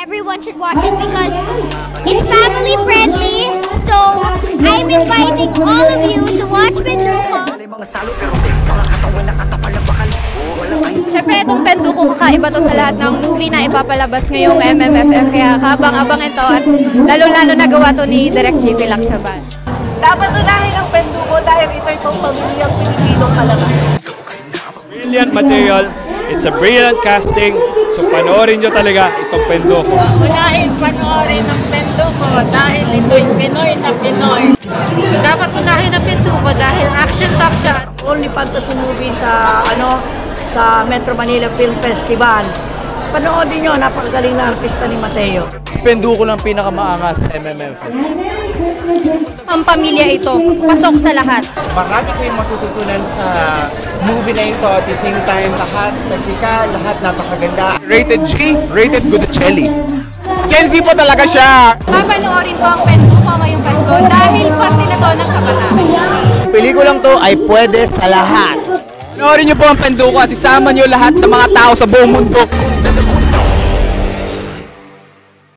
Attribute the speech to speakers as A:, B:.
A: Everyone should watch it because it's family friendly. So I'm inviting all of you to watch Penduko.
B: Siyempre, itong Penduko kakaiba to sa lahat ng movie na ipapalabas ngayong MMFF. Kaya kabang-abang ito at lalo-lalo nagawa to ni Direk JP Lacsaban.
C: Dapat unahin ang Penduko dahil ito itong pamilyang Pilipinong palabas.
D: Brilliant material. It's a brilliant casting. So panoorin nyo talaga itong Penduko.
E: Unahin panoorin ang Penduko dahil ito'y Pinoy na Pinoy.
B: Dapat unahin ang Penduko dahil action-talk siya.
C: Only fantasy movie sa sa Metro Manila Film Festival. Panoodin nyo, napakagaling na artista ni Mateo.
F: Penduko lang pinakamaangas sa MMFF.
B: Pampamilya ito, pasok sa lahat.
G: Marami kayong matututunan sa movie na ito. At the same time, lahat taktika, lahat napakaganda.
F: Rated G, rated Goodichelli. Gen Z po talaga siya!
B: Papanoorin ko ang Penduko ngayong Pasko dahil parte na to ng kabataan.
F: Pelikulang to ay pwede sa lahat. Panoorin niyo po ang Penduko at isama niyo lahat ng mga tao sa buong mundo.